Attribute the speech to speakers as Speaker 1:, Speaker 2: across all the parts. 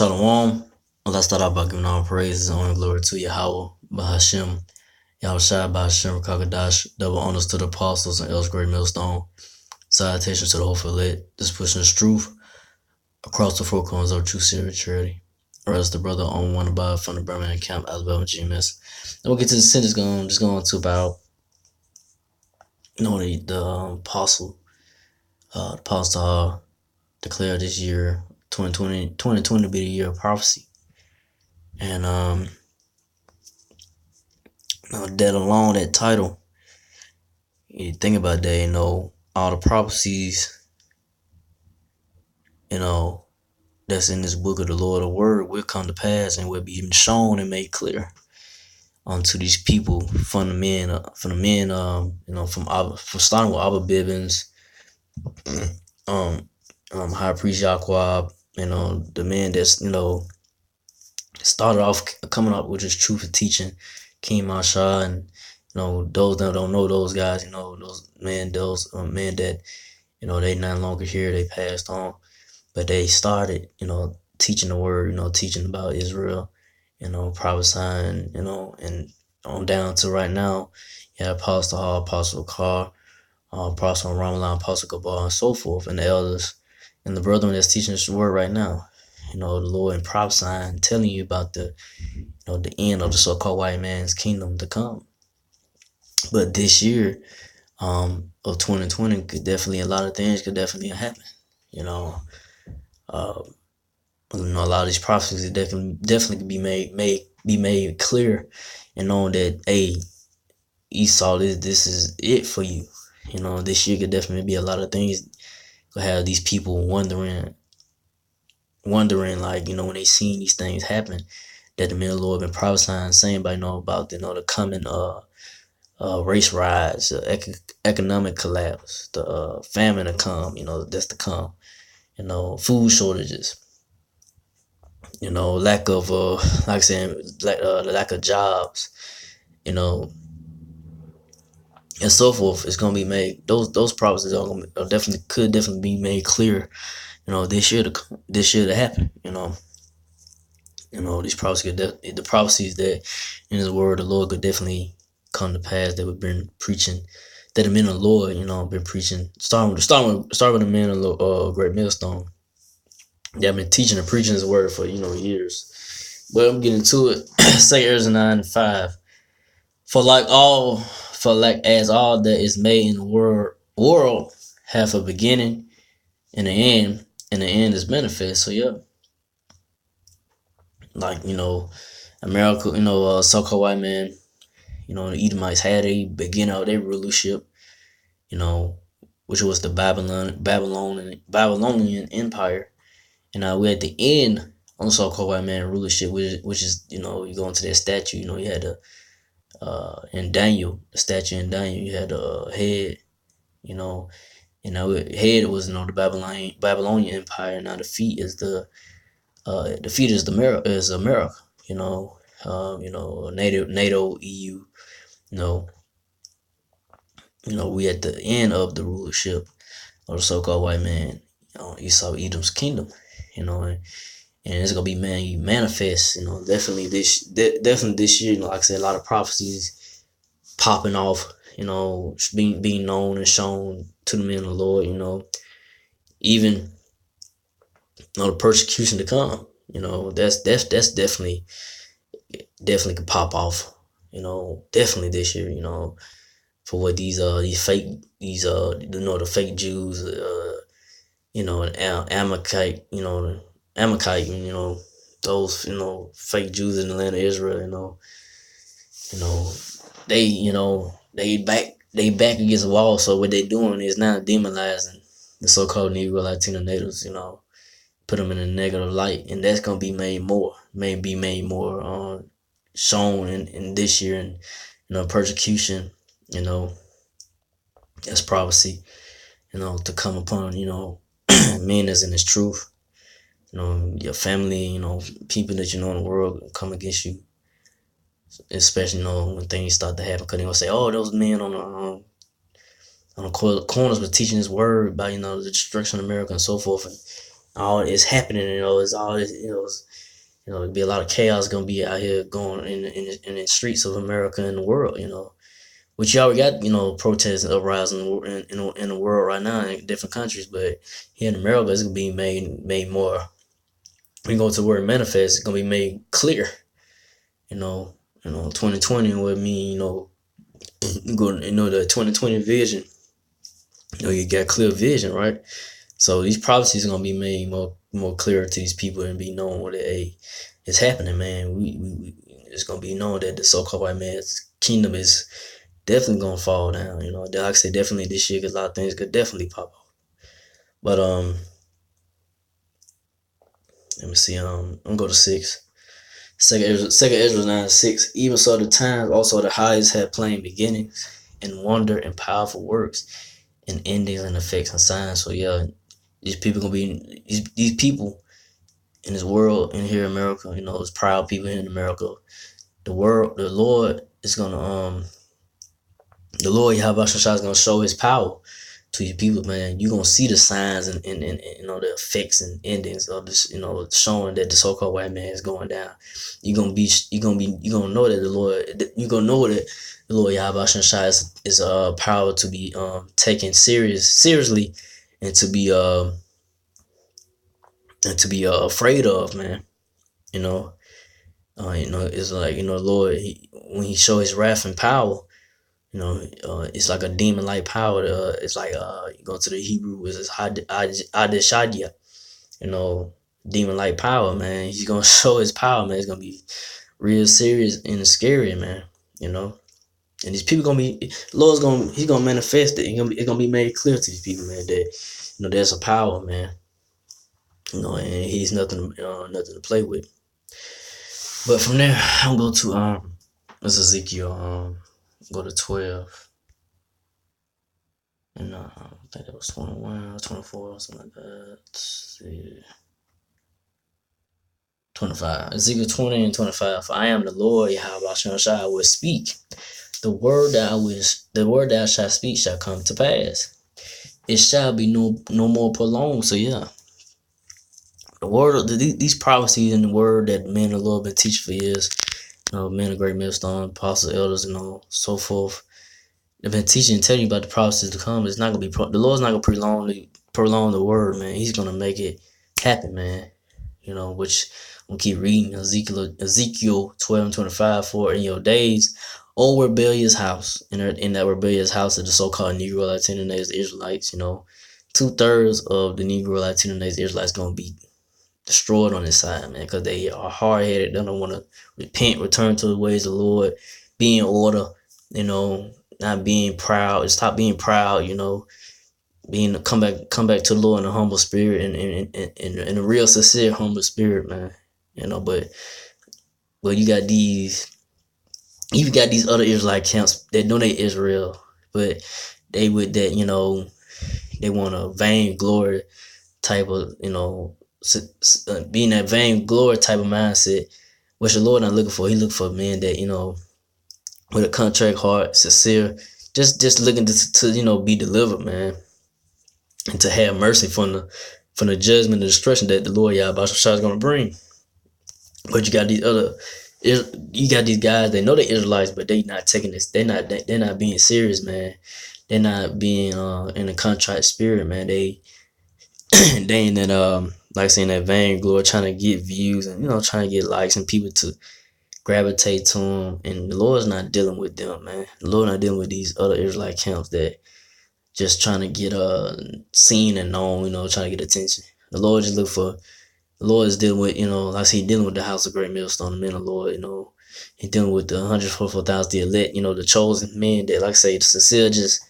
Speaker 1: Shalom. Let's start out by giving all praises and honor and glory to Yahweh, Bahashem, Yahushua, Bahashem, Kakadash, double honors to the apostles and El's great millstone. Salutations to the hopeful lit, just pushing this truth across the four corners of true spirituality. Or else the brother on one above from the Birmingham camp, Alabama GMS. And we'll get to the sentence going to about the apostle declared this year 2020 be the year of prophecy. And that alone, that title, you think about that, all the prophecies, that's in this book of the Lord, the word will come to pass and will be even shown and made clear unto these people from starting with Abba Bibbins, High Priest Yaqub, the man that's, started off coming up with his truth of teaching, King Masha, and those that don't know those guys, those men that they no longer here, they passed on, but they started teaching the word, teaching about Israel, prophesying, and on down to right now, Apostle Hall, Apostle Carr, Apostle Ramalan, Apostle Gabar, and so forth, and the elders and the brethren that's teaching this word right now, the Lord, and prophesying, telling you about the end of the so-called white man's kingdom to come. But this year of 2020 a lot of things could definitely happen. A lot of these prophecies definitely could be made clear, and knowing that, hey, Esau, this is it for you. This year could definitely be a lot of things. Could have these people wondering, like, when they seen these things happen, that the men of the Lord been prophesying, saying about the coming race riots, economic collapse, the famine to come, that's to come, food shortages, lack of like I said, lack of jobs, and so forth. It's gonna be made. Those prophecies could definitely be made clear, this year to happen. These prophecies the prophecies that in His word, the Lord could definitely come to pass, that we've been preaching, that the men of the Lord, been preaching, starting with the men of the Great Millstone. They've been teaching and preaching His word for years. But I'm getting to it. 2 Ezra 9:5. For as all that is made in the world have a beginning and an end, and the end is manifest. So yeah, like America, so-called white man, the Edomites had a beginning of their rulership, which was the Babylonian Empire, and we're at the end on the so-called white man rulership, which is you go into that statue, you had the in Daniel, the statue in Daniel, you had the head, head was the Babylonian Empire. Now the feet is the America, NATO, EU, we at the end of the rulership of the so-called white man, Esau, Edom's kingdom, and it's gonna be manifest, definitely this year. Like I said, a lot of prophecies popping off, being known and shown to the men of the Lord, even the persecution to come, that's definitely could pop off, definitely this year, for what the fake Jews, Amalekite, those, fake Jews in the land of Israel, they back against the wall. So what they doing is now demonizing the so-called Negro Latino natives, put them in a negative light, and that's gonna be made more shown in this year, and persecution, that's prophecy, to come upon men that's in His truth, your family, people that in the world come against you, especially when things start to happen, because they gonna say, oh, those men on the corners were teaching His word about the destruction of America and so forth, and all is happening. It's all this. There'll be a lot of chaos gonna be out here going in the streets of America and the world. Which you already got, protests and uprising in the world right now in different countries, but here in America, it's gonna be made more. We go to where it manifests, it's gonna be made clear. 2020 would mean, the 2020 vision. You got clear vision, right? So these prophecies are gonna be made more clear to these people and be known that hey, it's happening, man. It's gonna be known that the so-called white man's kingdom is definitely gonna fall down. Like I said, definitely this year, because a lot of things could definitely pop off. But let me see. I'm gonna go to 6. Second Ezra 9:6. Even so, the times also the highest had plain beginnings, and wonder and powerful works, and endings and effects and signs. So yeah, these people gonna be these people in this world in here in America. It's proud people here in America. The Lord is gonna the Lord Yahweh Shai is gonna show His power to you people, man. You're gonna see the signs and the effects and endings of this, showing that the so-called white man is going down. You're gonna know that the Lord Yahweh Shai is power to be taken seriously, and to be afraid of, man. It's like, the Lord, when He show His wrath and power, it's like a demon-like power. It's like you go to the Hebrew, it's Adeshadia, demon-like power, man. He's gonna show His power, man. It's gonna be real serious and scary, man. And these people He's gonna manifest it. It's gonna be made clear to these people, man, that there's a power, man. And He's nothing to play with. But from there, I'm going to this Ezekiel. Go to 12. And I think it was 21 or 24 something like that. Let's see. 25. Ezekiel 20 and 25. For I am the Lord Yahweh Shai will speak. The word that I shall speak shall come to pass. It shall be no more prolonged. So yeah. The word, these prophecies in the word that men of the Lord been teaching for years, men of great millstone, apostles, elders, so forth. They've been teaching and telling you about the prophecies to come. It's not gonna be the Lord's not gonna prolong the word, man. He's gonna make it happen, man. Which we'll keep reading Ezekiel 12 and 25. For in your days, O rebellious house, in that rebellious house of the so-called Negro Latino natives Israelites, 2/3 of the Negro Latino natives Israelites gonna be destroyed on this side, man, because they are hard-headed. They don't want to repent, return to the ways of the Lord, be in order, not being proud. Stop being proud, come back to the Lord in a humble spirit and in a real sincere humble spirit, man. But you got these other Israelite camps that know they Israel, but they would that they want a vain glory type of being that vain glory type of mindset, which the Lord not looking for. He looking for men that with a contrite heart, sincere, just looking to be delivered, man, and to have mercy from the judgment and destruction that the Lord Yahweh Shai is gonna bring. But you got these guys. They know they're Israelites, but they not taking this. They're not being serious, man. They're not being in a contrite spirit, man. They ain't that like saying that vain glory, trying to get views and trying to get likes and people to gravitate to them. And the Lord's not dealing with them, man. The Lord not dealing with these other Israelite camps that just trying to get seen and known, trying to get attention. The Lord is dealing with, like I say, dealing with the house of great millstone, the men of the Lord, He's dealing with the 144,000, the elect, the chosen men that, like I say, the sincere just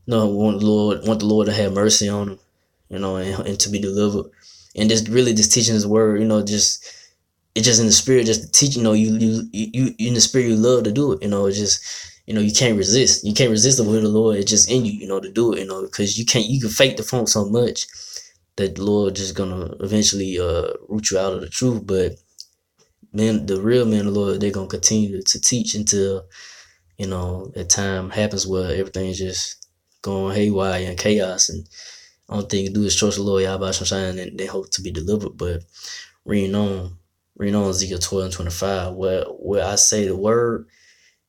Speaker 1: want the Lord to have mercy on them, and to be delivered. And just teaching His word, it's just in the spirit, just to teach, you in the spirit, you love to do it, it's just, you can't resist. You can't resist the word of the Lord. It's just in you, to do it, because you can fake the funk so much that the Lord just gonna eventually root you out of the truth. But the real men of the Lord, they're gonna continue to teach until that time happens where everything's just going haywire and chaos, and All thing you do is trust the Lord Yahweh Shai and they hope to be delivered. But reading on, Ezekiel 12 and 25, where I say the word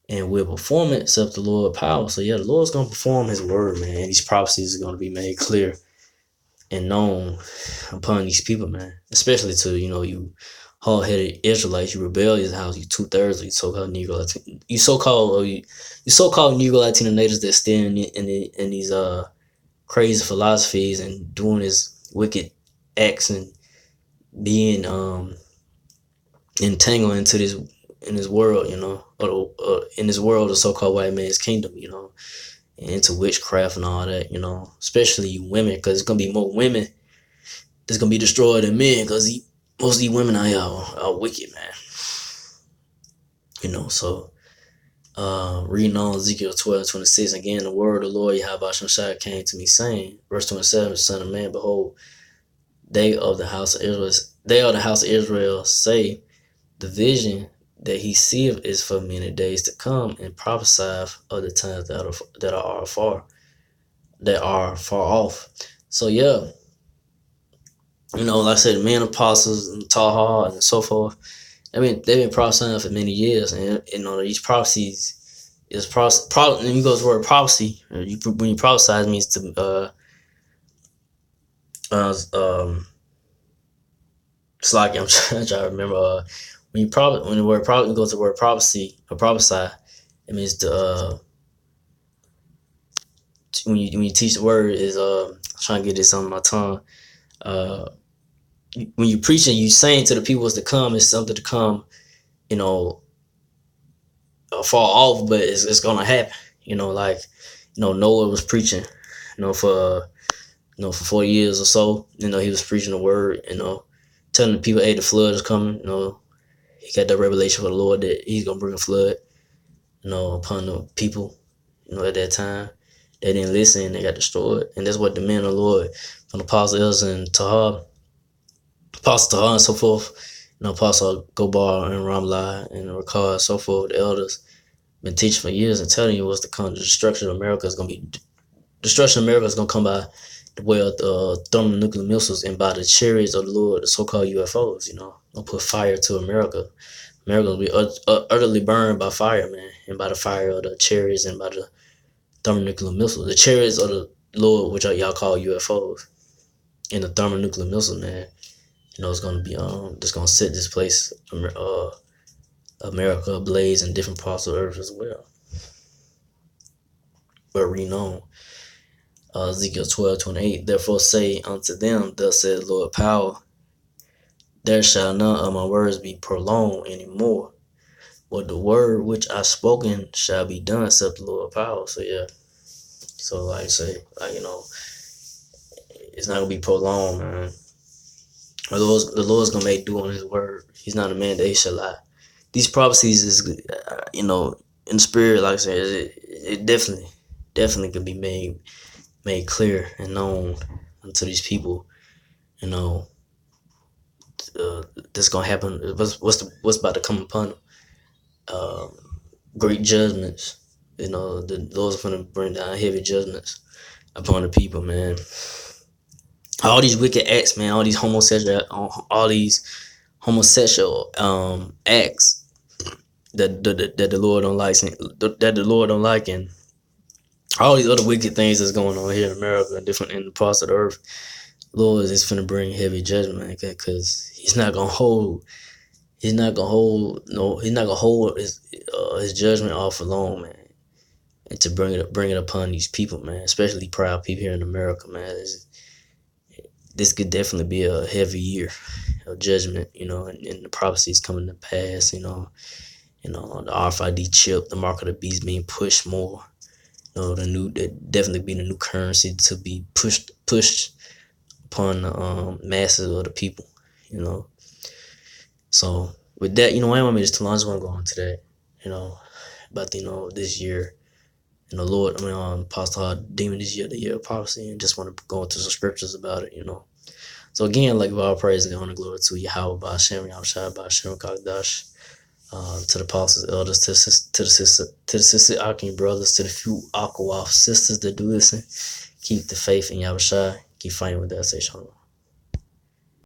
Speaker 1: and will perform it, except the Lord power. So yeah, the Lord's gonna perform his word, man. And these prophecies are gonna be made clear and known upon these people, man. Especially to, you hard-headed Israelites, you rebellious house, you 2/3 of you so-called Negro Latino, you so-called Negro Latino natives that stand in these crazy philosophies and doing this wicked acts and being entangled into this in this world, or in this world of so-called white man's kingdom, and into witchcraft and all that, especially you women, because it's gonna be more women that's gonna be destroyed than men, because most of these women out here are wicked, man. So reading on Ezekiel 12:26 again, the word of the Lord Yahweh Shai came to me, saying, verse 27, Son of man, behold, they of the house of Israel say, the vision that he seeth is for many days to come, and prophesy of the times that are far off. So yeah, like I said, men apostles and Taha and so forth. I mean, they've been prophesying for many years, and these prophecies is probably. And you go to the word prophecy. When you prophesy, it means to it's like I'm trying to remember. When the word prophecy goes to the word prophecy or prophesy, it means to when you teach the word is trying to get this on my tongue. When you preaching, you saying to the people what's to come is something to come, far off, but it's gonna happen. Noah was preaching, for 40 years or so. He was preaching the word, telling the people, hey, the flood is coming. He got that revelation from the Lord that he's gonna bring a flood, upon the people, at that time. They didn't listen, they got destroyed. And that's what the men of the Lord, from the apostles and Taha, Apostle Taha and so forth, Apostle Gobar and Ramlah and Rakar and so forth, the elders, been teaching for years and telling you what's to come. The destruction of America is gonna come by the way of the thermonuclear missiles and by the chariots of the Lord, the so-called UFOs. They'll put fire to America. America will be utterly burned by fire, man, and by the fire of the chariots and by the thermonuclear missiles. The chariots of the Lord, which y'all call UFOs, and the thermonuclear missile, man. It's gonna be just gonna set this place, America ablaze in different parts of the earth as well. But read on. Ezekiel 12:28. Therefore say unto them, thus said the Lord power, there shall none of my words be prolonged anymore, but the word which I spoken shall be done, except the Lord power. So yeah. So like I say, it's not gonna be prolonged, man. The Lord's gonna make do on his word. He's not a man that he shall lie. These prophecies is, in the spirit, like I said, it definitely could be made clear and known to these people. That's gonna happen. What's about to come upon them? Great judgments. The Lord's gonna bring down heavy judgments upon the people, man. All these wicked acts, man. All these homosexual acts that the Lord don't like, and all these other wicked things that's going on here in America and different in the parts of the earth. Lord is finna bring heavy judgment, because he's not gonna hold his judgment off alone, man, and to bring it upon these people, man, especially proud people here in America, man. This could definitely be a heavy year of judgment, and the prophecies coming to pass, the RFID chip, the mark of the beast being pushed more, that definitely be the new currency to be pushed upon the masses of the people, So with that, I don't want me just too long. I just want to go on today, about this year, Lord, Apostle deeming this year the year of prophecy, and just want to go into some scriptures about it, So again, like all praise and honor, glory to Yahweh, Ba'Shem, Yahushua, Ba'Shem, Kagdash, to the apostles, elders, to the sister Akim brothers, to the few Akawaf sisters that do listen, keep the faith in Yahushua, keep fighting with that. Say shalom.